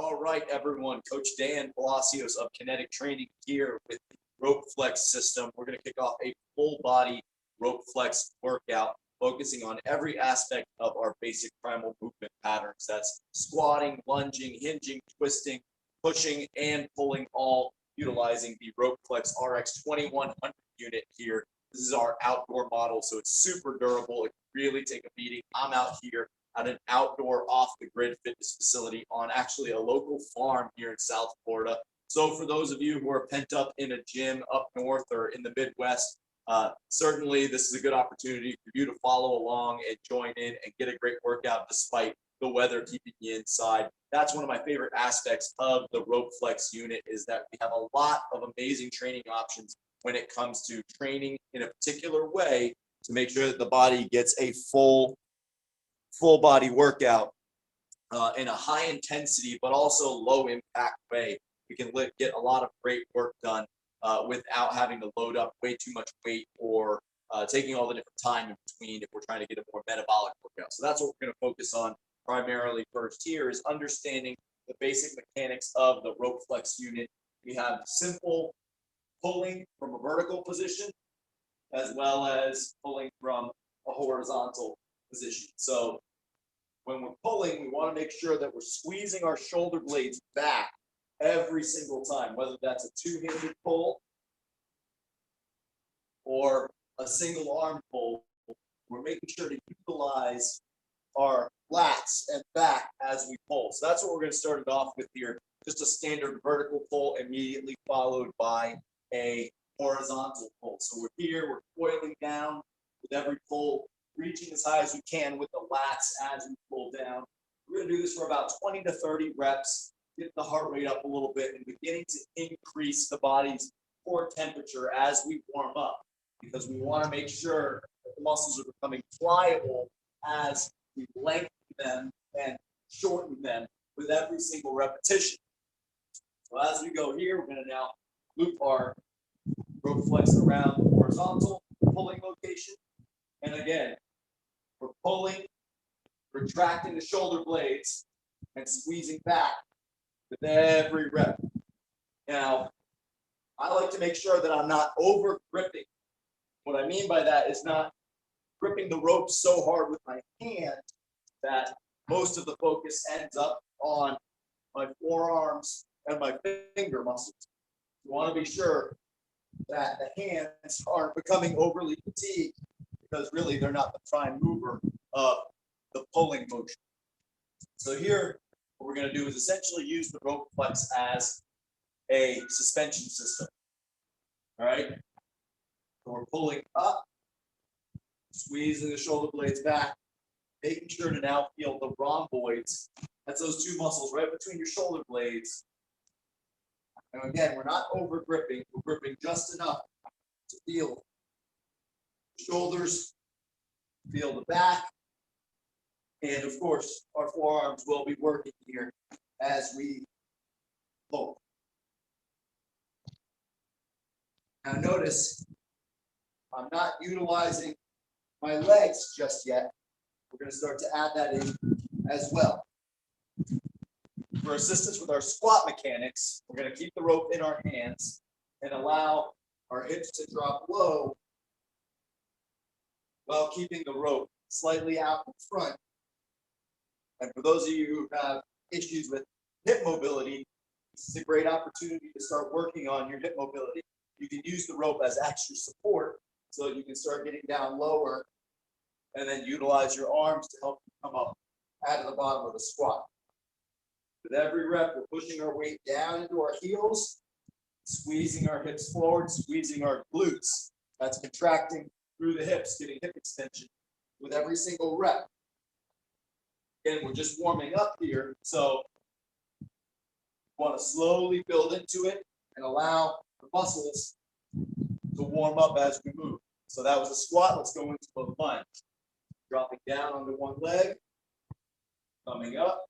All right, everyone. Coach Dan Palacios of Kinetic Training here with the ROPEFLEX system. We're going to kick off a full body ROPEFLEX workout, focusing on every aspect of our basic primal movement patterns. That's squatting, lunging, hinging, twisting, pushing, and pulling, all utilizing the ROPEFLEX RX2100 unit here. This is our outdoor model, so it's super durable. It can really take a beating. I'm out here at an outdoor off-the-grid fitness facility on actually a local farm here in South Florida. So for those of you who are pent up in a gym up north or in the Midwest, certainly this is a good opportunity for you to follow along and join in and get a great workout despite the weather keeping you inside. That's one of my favorite aspects of the ROPEFLEX unit, is that we have a lot of amazing training options when it comes to training in a particular way to make sure that the body gets a full body workout in a high intensity but also low impact way. We can get a lot of great work done without having to load up way too much weight or taking all the different time in between if we're trying to get a more metabolic workout. So that's what we're going to focus on primarily first here, is understanding the basic mechanics of the ROPEFLEX unit. We have simple pulling from a vertical position as well as pulling from a horizontal position. So when we're pulling, we want to make sure that we're squeezing our shoulder blades back every single time, whether that's a two-handed pull or a single arm pull. We're making sure to utilize our lats and back as we pull. So that's what we're going to start it off with here. Just a standard vertical pull immediately followed by a horizontal pull. So we're here, we're coiling down with every pull, reaching as high as we can with the lats as we pull down. We're going to do this for about 20 to 30 reps, get the heart rate up a little bit and beginning to increase the body's core temperature as we warm up, because we want to make sure that the muscles are becoming pliable as we lengthen them and shorten them with every single repetition. So as we go here, we're going to now loop our ROPEFLEX around the horizontal pulling location. And again, we're pulling, retracting the shoulder blades, and squeezing back with every rep. Now, I like to make sure that I'm not over gripping. What I mean by that is not gripping the rope so hard with my hand that most of the focus ends up on my forearms and my finger muscles. You want to be sure that the hands aren't becoming overly fatigued, because really they're not the prime mover of the pulling motion. So here, what we're going to do is essentially use the ROPEFLEX as a suspension system. All right? So we're pulling up, squeezing the shoulder blades back, making sure to now feel the rhomboids. That's those two muscles right between your shoulder blades. And again, we're not over gripping. We're gripping just enough to feel the shoulders, feel the back, and of course, our forearms will be working here as we pull. Now notice, I'm not utilizing my legs just yet. We're going to start to add that in as well. For assistance with our squat mechanics, we're going to keep the rope in our hands and allow our hips to drop low while keeping the rope slightly out in front. And for those of you who have issues with hip mobility, this is a great opportunity to start working on your hip mobility. You can use the rope as extra support so that you can start getting down lower and then utilize your arms to help you come up out of the bottom of the squat. With every rep, we're pushing our weight down into our heels, squeezing our hips forward, squeezing our glutes. That's contracting through the hips, getting hip extension with every single rep. Again, we're just warming up here, so we want to slowly build into it and allow the muscles to warm up as we move. So that was a squat. Let's go into a lunge. Dropping down onto one leg, coming up.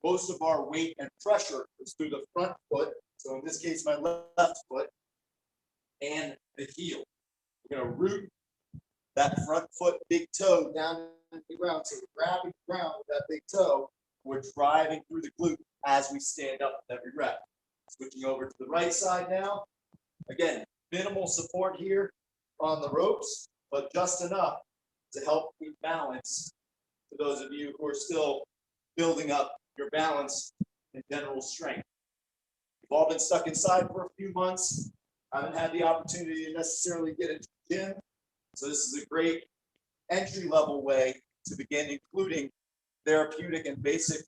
Most of our weight and pressure is through the front foot. So in this case, my left foot and the heel. We're going to root that front foot, big toe down in the ground. So we're grabbing the ground with that big toe We're driving through the glute as we stand up with every rep. Switching over to the right side now. Again, minimal support here on the ropes, but just enough to help keep balance for those of you who are still building up your balance and general strength. We've all been stuck inside for a few months. I haven't had the opportunity to necessarily get into the gym. So this is a great entry-level way to begin including therapeutic and basic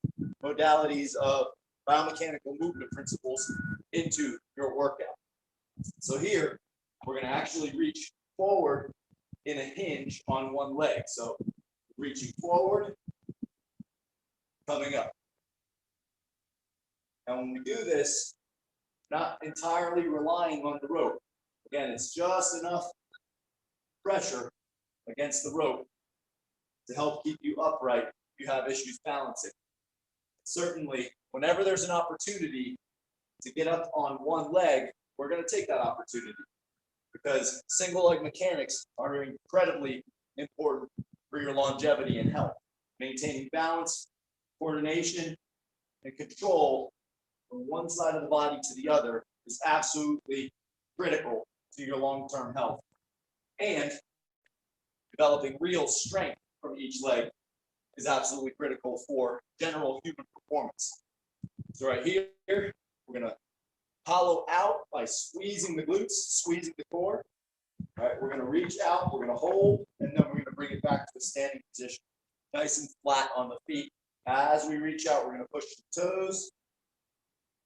modalities of biomechanical movement principles into your workout. So here, we're going to actually reach forward in a hinge on one leg. So reaching forward, coming up. And when we do this, not entirely relying on the rope. Again, it's just enough pressure against the rope to help keep you upright if you have issues balancing. Certainly, whenever there's an opportunity to get up on one leg, we're going to take that opportunity because single leg mechanics are incredibly important for your longevity and health. Maintaining balance, coordination, and control from one side of the body to the other is absolutely critical to your long-term health. And developing real strength from each leg is absolutely critical for general human performance. So right here, we're going to hollow out by squeezing the glutes, squeezing the core. All right, we're going to reach out, we're going to hold, and then we're going to bring it back to a standing position. Nice and flat on the feet. As we reach out, we're going to push the toes,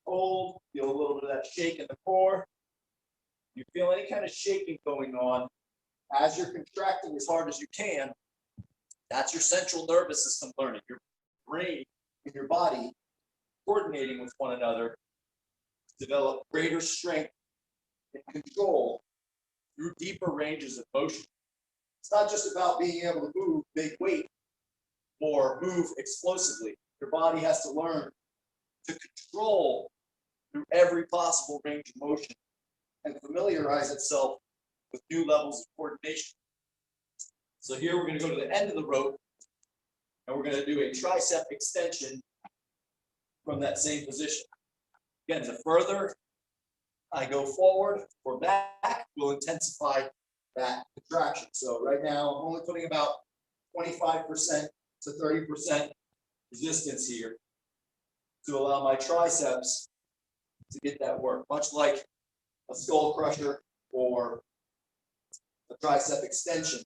hold, feel a little bit of that shake in the core. You feel any kind of shaking going on as you're contracting as hard as you can, that's your central nervous system learning, your brain and your body coordinating with one another to develop greater strength and control through deeper ranges of motion. It's not just about being able to move big weight or move explosively. Your body has to learn to control through every possible range of motion and familiarize itself with new levels of coordination. So here we're going to go to the end of the rope and we're going to do a tricep extension from that same position. Again, the further I go forward or back, will intensify that contraction. So right now, I'm only putting about 25% to 30% resistance here to allow my triceps to get that work, much like a skull crusher or a tricep extension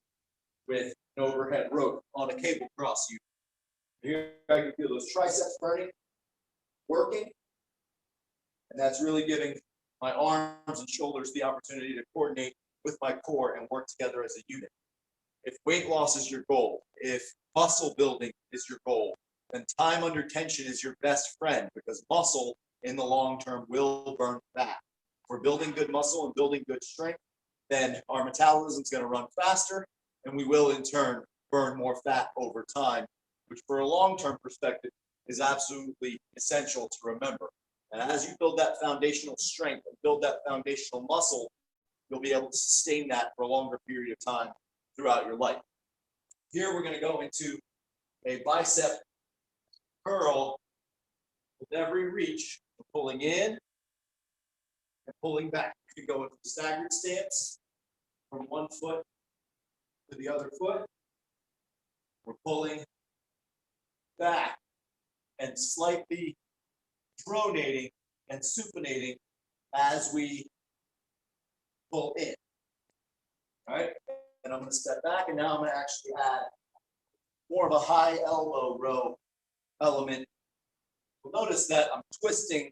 with an overhead rope on a cable cross you. Here I can feel those triceps burning, working, and that's really giving my arms and shoulders the opportunity to coordinate with my core and work together as a unit. If weight loss is your goal, if muscle building is your goal, then time under tension is your best friend because muscle in the long term will burn fat. If we're building good muscle and building good strength, then our metabolism is going to run faster and we will in turn burn more fat over time, which for a long-term perspective is absolutely essential to remember. And as you build that foundational strength and build that foundational muscle, you'll be able to sustain that for a longer period of time throughout your life. Here we're going to go into a bicep curl with every reach, pulling in and pulling back. You can go into the staggered stance from one foot to the other foot. We're pulling back and slightly pronating and supinating as we pull in. All right, and I'm going to step back, and now I'm going to actually add more of a high elbow row element. You'll notice that I'm twisting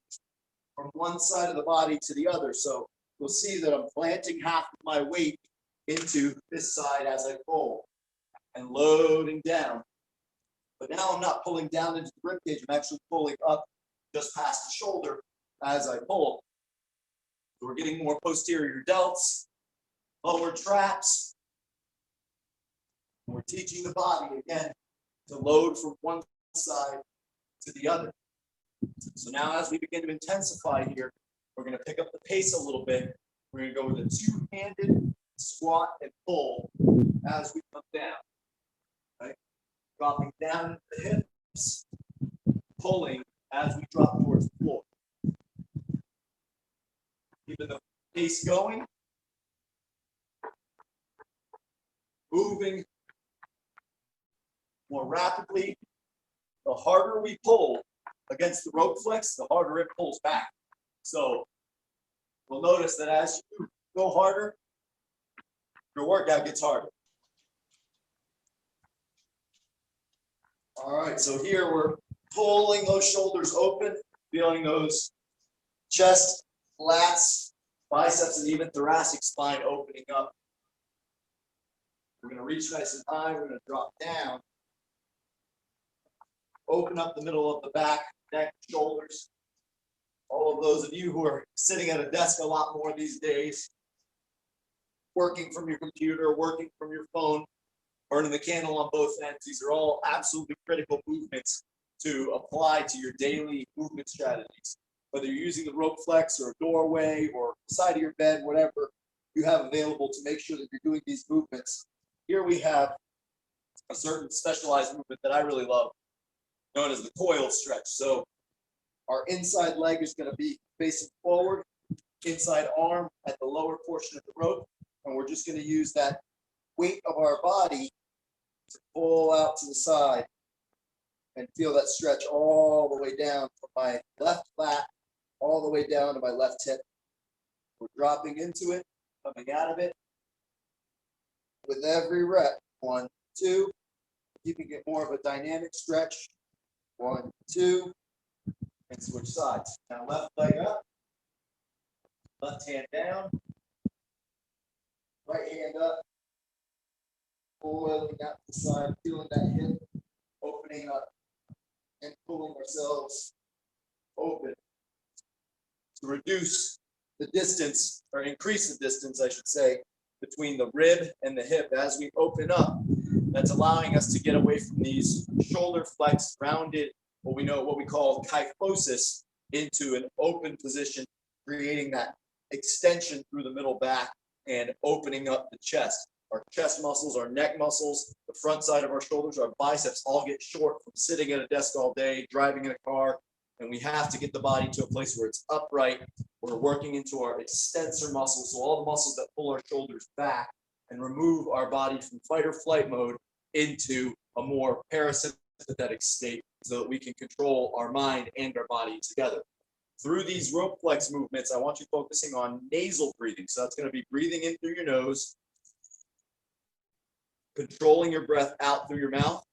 from one side of the body to the other, so you'll see that I'm planting half of my weight into this side as I pull and loading down. But now I'm not pulling down into the ribcage, I'm actually pulling up just past the shoulder as I pull. So we're getting more posterior delts, lower traps. We're teaching the body again to load from one side to the other. So now as we begin to intensify here, we're going to pick up the pace a little bit. We're going to go with a two-handed squat and pull as we come down. Right? Dropping down the hips, pulling as we drop towards the floor. Keeping the pace going. Moving more rapidly. The harder we pull against the ROPEFLEX, the harder it pulls back. So we'll notice that as you go harder, your workout gets harder. All right, so here we're pulling those shoulders open, feeling those chest, lats, biceps, and even thoracic spine opening up. We're going to reach nice and high. We're going to drop down. Open up the middle of the back, neck, shoulders. All of those of you who are sitting at a desk a lot more these days, working from your computer, working from your phone, burning the candle on both ends, these are all absolutely critical movements to apply to your daily movement strategies. Whether you're using the ROPEFLEX or a doorway or the side of your bed, whatever you have available to make sure that you're doing these movements. Here we have a certain specialized movement that I really love, known as the coil stretch. So our inside leg is going to be facing forward, inside arm at the lower portion of the rope, and we're just going to use that weight of our body to pull out to the side and feel that stretch all the way down from my left lat all the way down to my left hip. We're dropping into it, coming out of it. With every rep, 1, 2, keeping it more of a dynamic stretch. 1, 2, and switch sides. Now left leg up, left hand down, right hand up, pulling out the side, feeling that hip, opening up, and pulling ourselves open to reduce the distance, or increase the distance, I should say, between the rib and the hip. As we open up, that's allowing us to get away from these shoulder flex, rounded, what we call kyphosis, into an open position, creating that extension through the middle back and opening up the chest. Our chest muscles, our neck muscles, the front side of our shoulders, our biceps all get short from sitting at a desk all day, driving in a car, and we have to get the body to a place where it's upright. We're working into our extensor muscles, so all the muscles that pull our shoulders back and remove our body from fight or flight mode into a more parasympathetic state so that we can control our mind and our body together. Through these ROPEFLEX movements, I want you focusing on nasal breathing. So that's going to be breathing in through your nose, controlling your breath out through your mouth,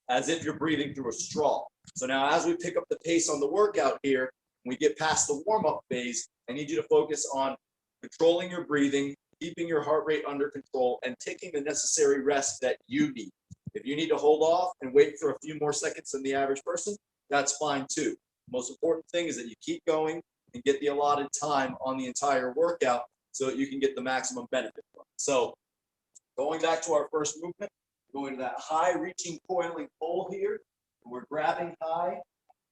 as if you're breathing through a straw. So now as we pick up the pace on the workout here, when we get past the warm-up phase, I need you to focus on controlling your breathing, keeping your heart rate under control, and taking the necessary rest that you need. If you need to hold off and wait for a few more seconds than the average person, that's fine too. The most important thing is that you keep going and get the allotted time on the entire workout so that you can get the maximum benefit from it. So going back to our first movement, going to that high reaching coiling pull here. We're grabbing high,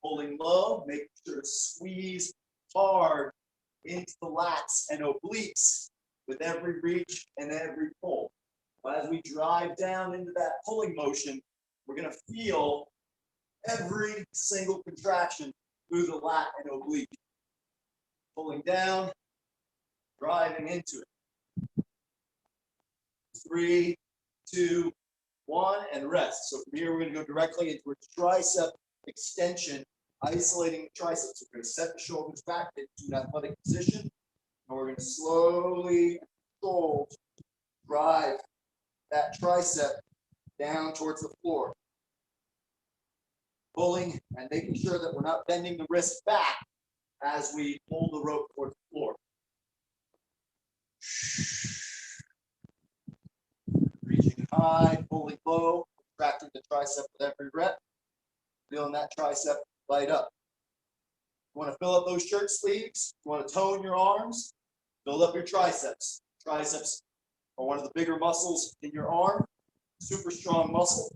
pulling low, making sure to squeeze hard into the lats and obliques with every reach and every pull. As we drive down into that pulling motion, we're going to feel every single contraction through the lat and oblique. Pulling down, driving into it. 3, 2, 1, and rest. So from here, we're going to go directly into a tricep extension, isolating the triceps. We're going to set the shoulders back into an athletic position. And we're going to slowly control, drive that tricep down towards the floor. Pulling and making sure that we're not bending the wrist back as we pull the rope towards the floor. Reaching high, pulling low, contracting the tricep with every rep. Feeling that tricep light up. You want to fill up those shirt sleeves. You want to tone your arms. Build up your triceps. Triceps are one of the bigger muscles in your arm. Super strong muscle.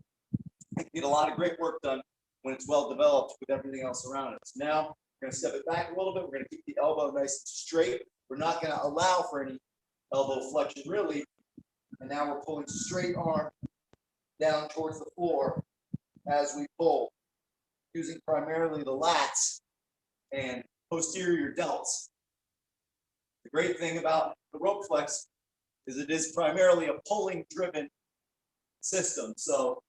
You can get a lot of great work done when it's well developed with everything else around us. Now, we're going to step it back a little bit. We're going to keep the elbow nice and straight. We're not going to allow for any elbow flexion, really. And now we're pulling straight arm down towards the floor as we pull. using primarily the lats and posterior delts. The great thing about the ROPEFLEX is it is primarily a pulling driven system. So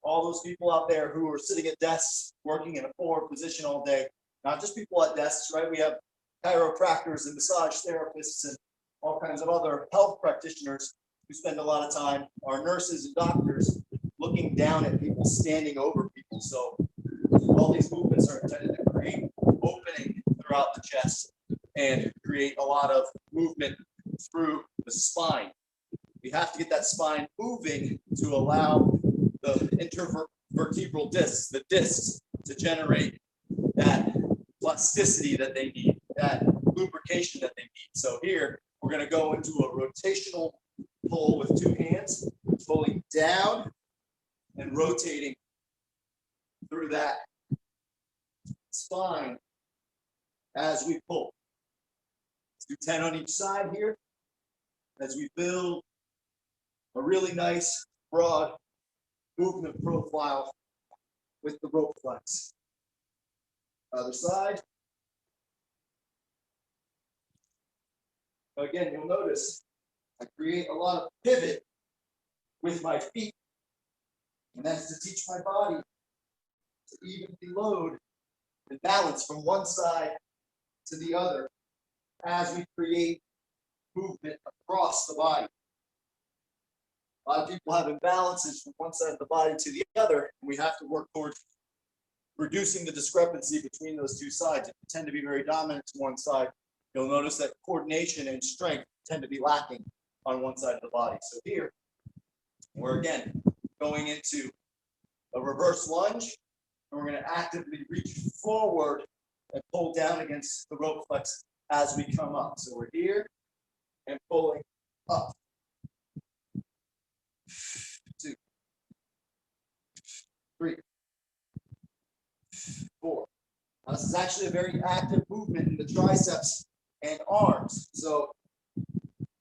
all those people out there who are sitting at desks working in a forward position all day, not just people at desks, right? We have chiropractors and massage therapists and all kinds of other health practitioners who spend a lot of time, our nurses and doctors, looking down at people, standing over people. So all these movements are intended to create opening throughout the chest and create a lot of movement through the spine. We have to get that spine moving to allow the intervertebral discs, the discs, to generate that plasticity that they need, that lubrication that they need. So here, we're going to go into a rotational pull with two hands, pulling down and rotating through that spine as we pull. Let's do 10 on each side here as we build a really nice, broad movement profile with the ROPEFLEX. Other side. Again, you'll notice I create a lot of pivot with my feet, and that's to teach my body to evenly load and balance from one side to the other as we create movement across the body. A lot of people have imbalances from one side of the body to the other, and we have to work towards reducing the discrepancy between those two sides. If you tend to be very dominant to one side, you'll notice that coordination and strength tend to be lacking on one side of the body. So here, we're again going into a reverse lunge, and we're going to actively reach forward and pull down against the ROPEFLEX as we come up. So we're here and pulling up. 2, 3, 4. Now, this is actually a very active movement in the triceps and arms. So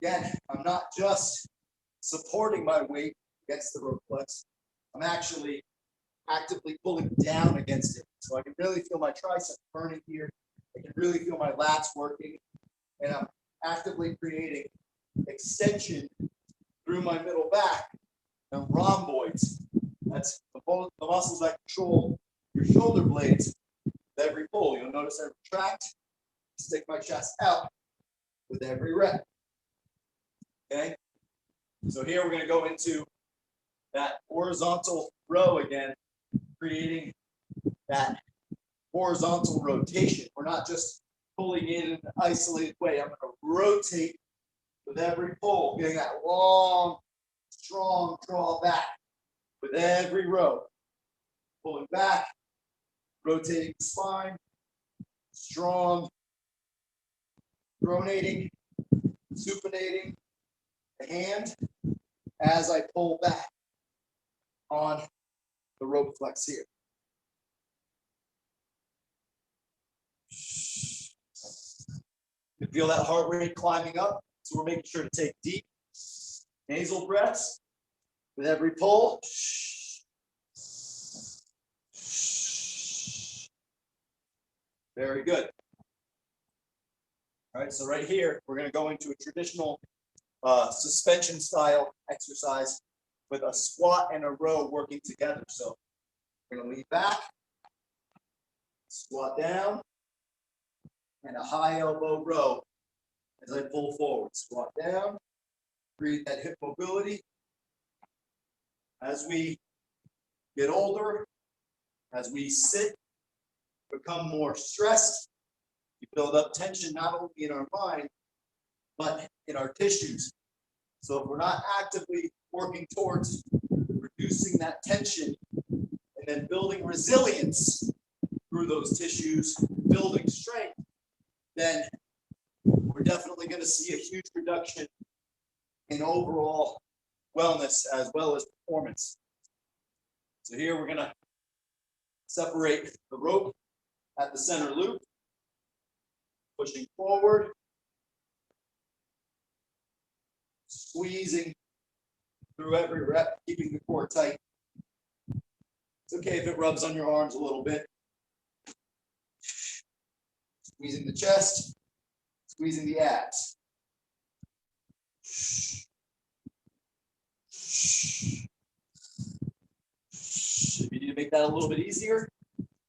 again, I'm not just supporting my weight against the ROPEFLEX. I'm actually actively pulling down against it. So I can really feel my triceps burning here. I can really feel my lats working. And I'm actively creating extension through my middle back and rhomboids. That's the muscles that control your shoulder blades. With every pull, you'll notice I retract, stick my chest out with every rep. Okay? So here we're going to go into that horizontal row again, creating that horizontal rotation. We're not just pulling in an isolated way. I'm going to rotate with every pull, getting that long, strong draw back with every row. Pulling back, rotating the spine, strong, pronating, supinating the hand as I pull back on the ROPEFLEX here. You can feel that heart rate climbing up, so we're making sure to take deep nasal breaths with every pull. Very good. All right, so right here, we're going to go into a traditional suspension style exercise with a squat and a row working together. So we're going to lean back, squat down, and a high elbow row as I pull forward. Squat down, breathe that hip mobility. As we get older, as we sit, become more stressed, we build up tension not only in our mind, but in our tissues. So if we're not actively working towards reducing that tension and then building resilience through those tissues, building strength, then we're definitely going to see a huge reduction in overall wellness as well as performance. So here we're going to separate the rope at the center loop, pushing forward, squeezing through every rep, keeping the core tight. It's okay if it rubs on your arms a little bit. Squeezing the chest, squeezing the abs. If you need to make that a little bit easier,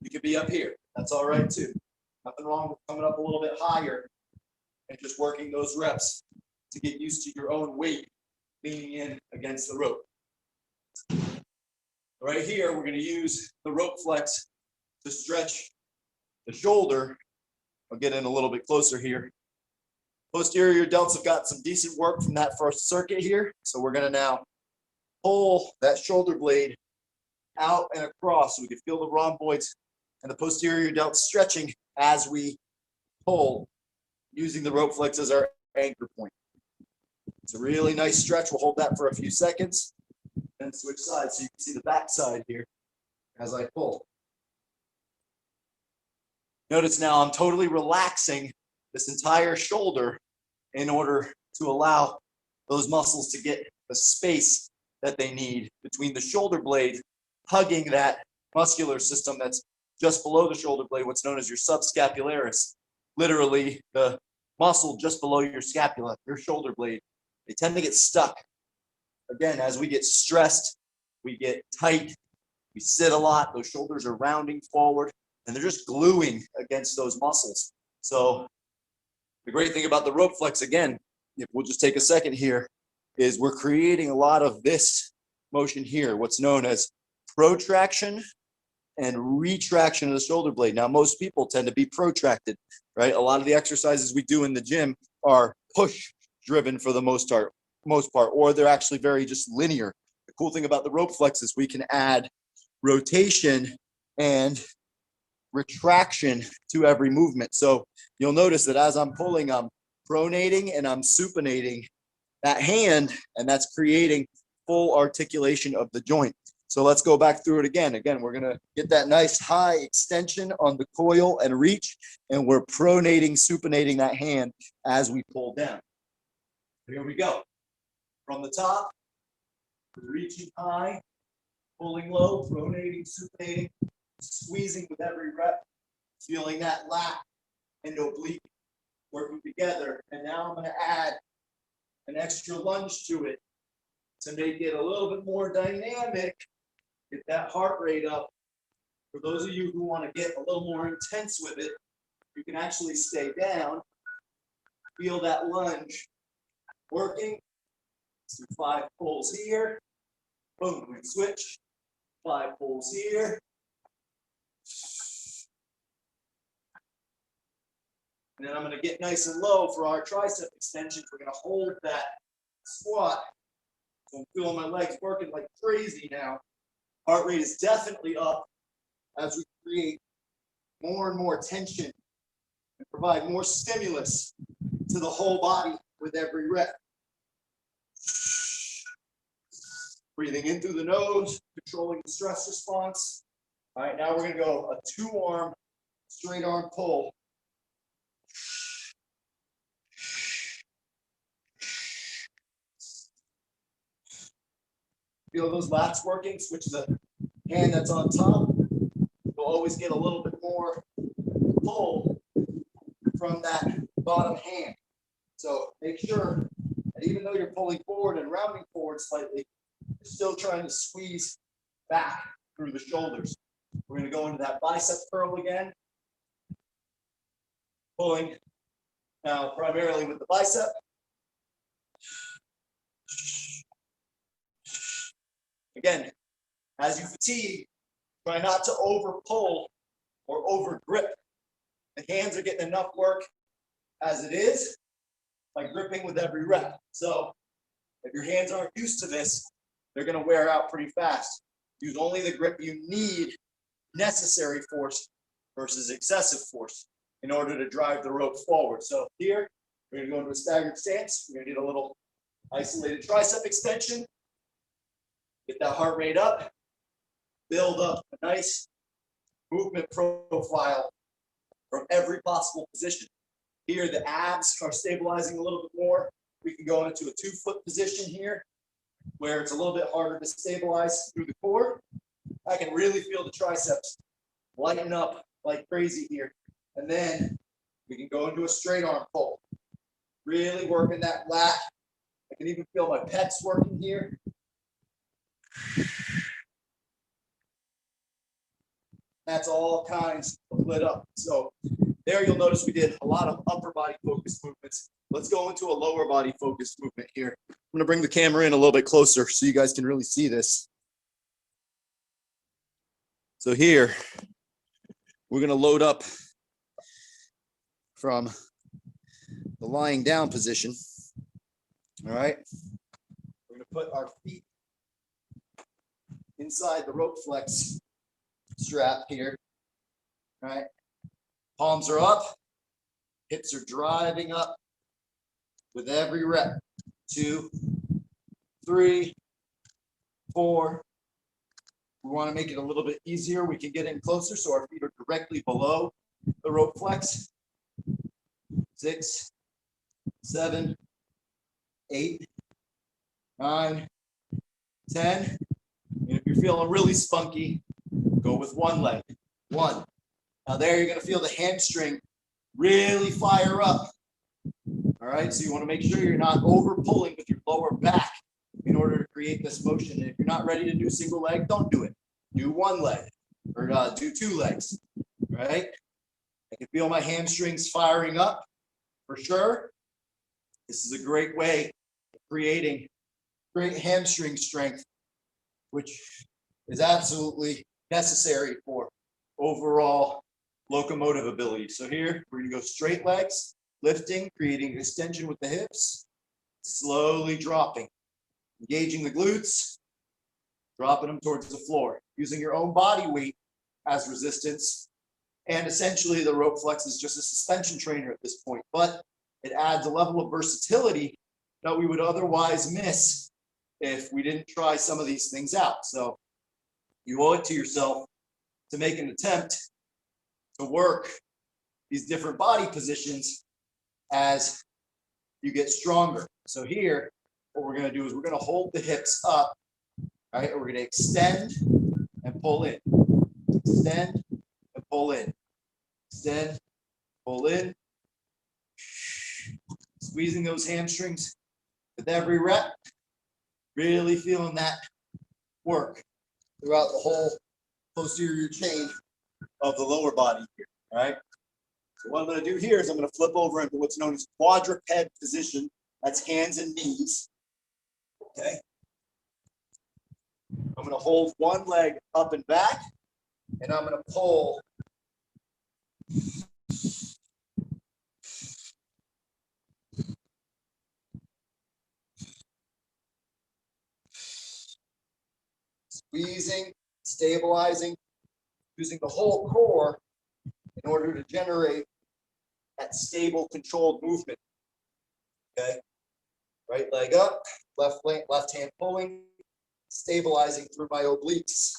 you could be up here. That's all right too. Nothing wrong with coming up a little bit higher and just working those reps to get used to your own weight leaning in against the rope. Right here, we're going to use the rope flex to stretch the shoulder. I'll get in a little bit closer here. Posterior delts have got some decent work from that first circuit here. So we're going to now pull that shoulder blade out and across so we can feel the rhomboids and the posterior delts stretching as we pull, using the rope flex as our anchor point. It's a really nice stretch. We'll hold that for a few seconds and switch sides so you can see the back side here as I pull. Notice now I'm totally relaxing this entire shoulder in order to allow those muscles to get the space that they need between the shoulder blade, hugging that muscular system that's just below the shoulder blade, what's known as your subscapularis, literally the muscle just below your scapula, your shoulder blade. They tend to get stuck. Again, as we get stressed, we get tight, we sit a lot, those shoulders are rounding forward, and they're just gluing against those muscles. So the great thing about the rope flex, again, if we'll just take a second here, is we're creating a lot of this motion here, what's known as protraction and retraction of the shoulder blade. Now, most people tend to be protracted, right? A lot of the exercises we do in the gym are push driven for the most part, or they're actually very just linear. The cool thing about the rope flex is we can add rotation and retraction to every movement. So you'll notice that as I'm pulling, I'm pronating and I'm supinating that hand, and that's creating full articulation of the joint. So let's go back through it again. Again, we're gonna get that nice high extension on the coil and reach, and we're pronating, supinating that hand as we pull down. Here we go. From the top, reaching high, pulling low, pronating, supinating, squeezing with every rep, feeling that lat and oblique working together. And now I'm going to add an extra lunge to it to make it a little bit more dynamic, get that heart rate up. For those of you who want to get a little more intense with it, you can actually stay down, feel that lunge working. So 5 pulls here, boom, we switch, 5 pulls here. And then I'm going to get nice and low for our tricep extensions. We're going to hold that squat. So I'm feeling my legs working like crazy now. Heart rate is definitely up as we create more and more tension and provide more stimulus to the whole body with every rep. Breathing in through the nose, controlling the stress response. All right, now we're going to go a 2-arm, straight arm pull. Feel those lats working, switch the hand that's on top. You'll always get a little bit more pull from that bottom hand. So make sure that even though you're pulling forward and rounding forward slightly, you're still trying to squeeze back through the shoulders. We're going to go into that bicep curl again. Pulling now primarily with the bicep. Again, as you fatigue, try not to over pull or over grip. The hands are getting enough work as it is by gripping with every rep. So if your hands aren't used to this, they're going to wear out pretty fast. Use only the grip you need, necessary force versus excessive force in order to drive the rope forward. So here, we're going to go into a staggered stance. We're going to get a little isolated tricep extension. Get that heart rate up. Build up a nice movement profile from every possible position. Here, the abs are stabilizing a little bit more. We can go into a 2-foot position here, where it's a little bit harder to stabilize through the core. I can really feel the triceps lighten up like crazy here. And then we go into a straight arm pull. Really working that lat. I can even feel my pecs working here. That's all kinds of lit up. So there you'll notice we did a lot of upper body focused movements. Let's go into a lower body focused movement here. I'm gonna bring the camera in a little bit closer so you guys can really see this. So here, we're gonna load up from the lying down position. All right. We're gonna put our feet inside the ROPEFLEX strap here. All right. Palms are up, hips are driving up with every rep. 2, 3, 4. We want to make it a little bit easier. We can get in closer so our feet are directly below the ROPEFLEX. 6, 7, 8, 9, 10. And if you're feeling really spunky, go with one leg. 1. Now there you're going to feel the hamstring really fire up. All right, so you want to make sure you're not over pulling with your lower back in order to create this motion. And if you're not ready to do single leg, don't do it. Do one leg or do 2 legs. All right, I can feel my hamstrings firing up for sure. This is a great way of creating great hamstring strength, which is absolutely necessary for overall locomotive ability. So here we're going to go straight legs, lifting, creating extension with the hips, slowly dropping, engaging the glutes, dropping them towards the floor, using your own body weight as resistance. And essentially the ROPEFLEX is just a suspension trainer at this point, but it adds a level of versatility that we would otherwise miss if we didn't try some of these things out. So you owe it to yourself to make an attempt to work these different body positions as you get stronger. So here, what we're going to do is we're going to hold the hips up, all right? And we're going to extend and pull in, extend and pull in, extend, pull in, squeezing those hamstrings with every rep, really feeling that work throughout the whole posterior chain of the lower body here, all right? So what I'm going to do here is I'm going to flip over into what's known as quadruped position. That's hands and knees, okay? I'm going to hold one leg up and back, and I'm going to pull squeezing, stabilizing, using the whole core in order to generate that stable, controlled movement. Okay, right leg up, left hand pulling, stabilizing through my obliques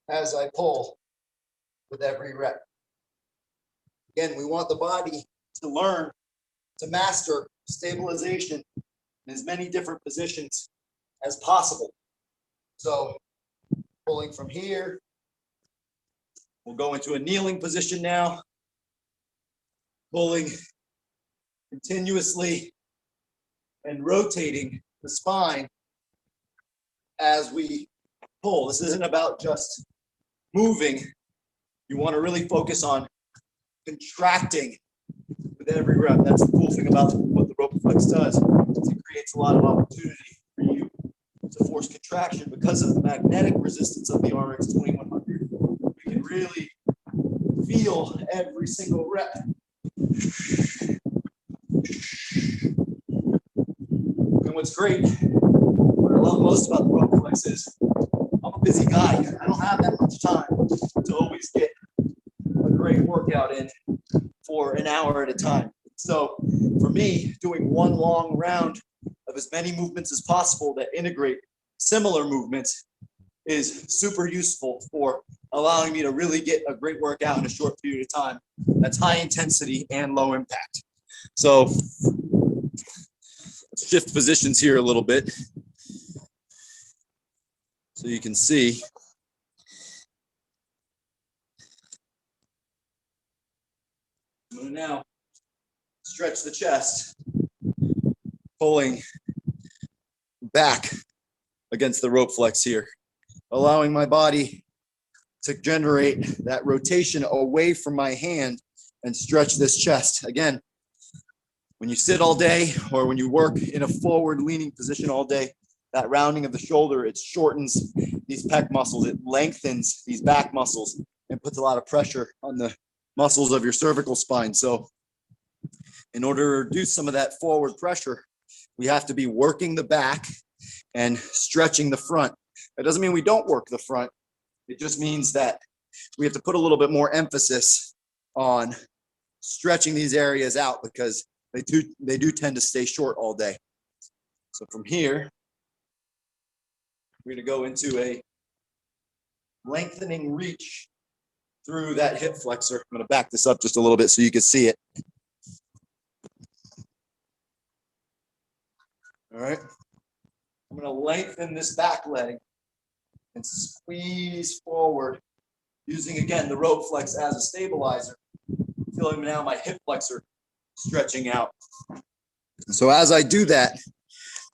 as I pull with every rep. Again, we want the body to learn to master stabilization in as many different positions as possible. So pulling from here, we'll go into a kneeling position now, pulling continuously and rotating the spine as we pull. This isn't about just moving. You want to really focus on contracting with every rep. That's the cool thing about what the ROPEFLEX does. It creates a lot of opportunity for you to force contraction because of the magnetic resistance of the RX2100. You can really feel every single rep. And what's great, what I love most about the ROPEFLEX is I'm a busy guy. I don't have that much time to always get a great workout in for an hour at a time. So for me, doing one long round of as many movements as possible that integrate similar movements is super useful for allowing me to really get a great workout in a short period of time that's high intensity and low impact. So let's shift positions here a little bit so you can see. I'm going to now stretch the chest, pulling back against the ROPEFLEX here, allowing my body to generate that rotation away from my hand and stretch this chest. Again, when you sit all day or when you work in a forward leaning position all day, that rounding of the shoulder, it shortens these pec muscles, it lengthens these back muscles and puts a lot of pressure on the muscles of your cervical spine. So in order to reduce some of that forward pressure, we have to be working the back and stretching the front. That doesn't mean we don't work the front. It just means that we have to put a little bit more emphasis on stretching these areas out because they do tend to stay short all day. So from here, we're going to go into a lengthening reach through that hip flexor. I'm going to back this up just a little bit so you can see it. All right. I'm going to lengthen this back leg and squeeze forward using, again, the ROPEFLEX as a stabilizer. Feeling now my hip flexor stretching out. So as I do that,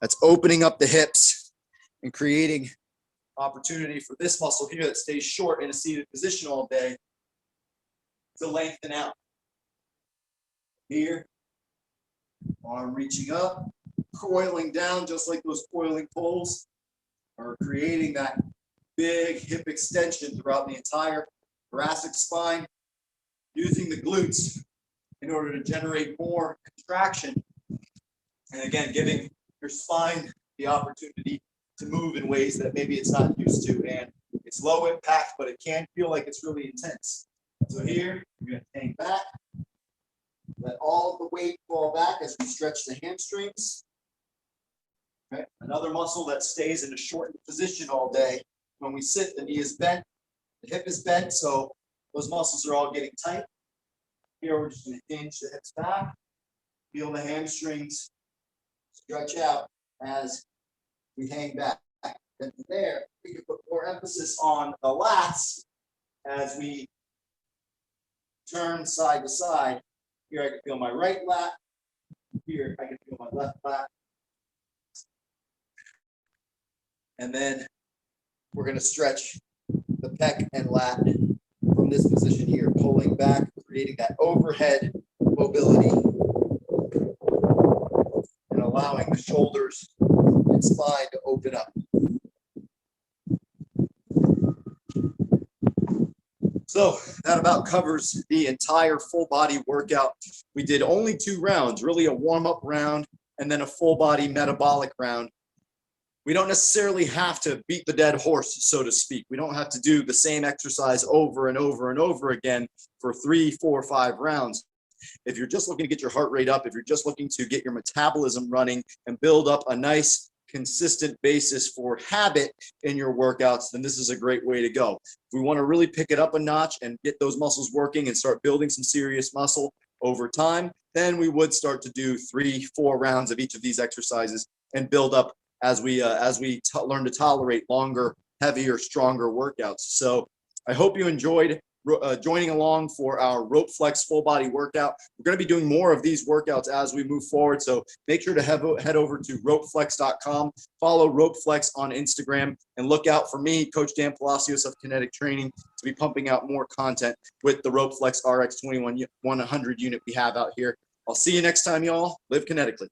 that's opening up the hips and creating opportunity for this muscle here that stays short in a seated position all day to lengthen out. Here, arm reaching up, coiling down just like those coiling poles are creating that big hip extension throughout the entire thoracic spine, using the glutes in order to generate more contraction. And again, giving your spine the opportunity to move in ways that maybe it's not used to. And it's low impact, but it can feel like it's really intense. So here, you're going to hang back. Let all the weight fall back as we stretch the hamstrings. Okay. Another muscle that stays in a shortened position all day. When we sit, the knee is bent, the hip is bent, so those muscles are all getting tight. Here, we're just going to hinge the hips back, feel the hamstrings stretch out as we hang back. And from there, we can put more emphasis on the lats as we turn side to side. Here, I can feel my right lat. Here, I can feel my left lat. And then we're going to stretch the pec and lat from this position here, pulling back, creating that overhead mobility, and allowing the shoulders and spine to open up. So that about covers the entire full body workout. We did only 2 rounds, really a warm-up round and then a full body metabolic round. We don't necessarily have to beat the dead horse, so to speak. We don't have to do the same exercise over and over and over again for 3, 4, 5 rounds. If you're just looking to get your heart rate up, if you're just looking to get your metabolism running and build up a nice, consistent basis for habit in your workouts, then this is a great way to go. If we want to really pick it up a notch and get those muscles working and start building some serious muscle over time, then we would start to do 3, 4 rounds of each of these exercises and build up as we learn to tolerate longer, heavier, stronger workouts. So I hope you enjoyed joining along for our ROPEFLEX full body workout. We're going to be doing more of these workouts as we move forward. So make sure to head over to ROPEFLEX.com, follow ROPEFLEX on Instagram, and look out for me, Coach Dan Palacios of Kinetic Training, to be pumping out more content with the ROPEFLEX RX2100 unit we have out here. I'll see you next time, y'all. Live kinetically.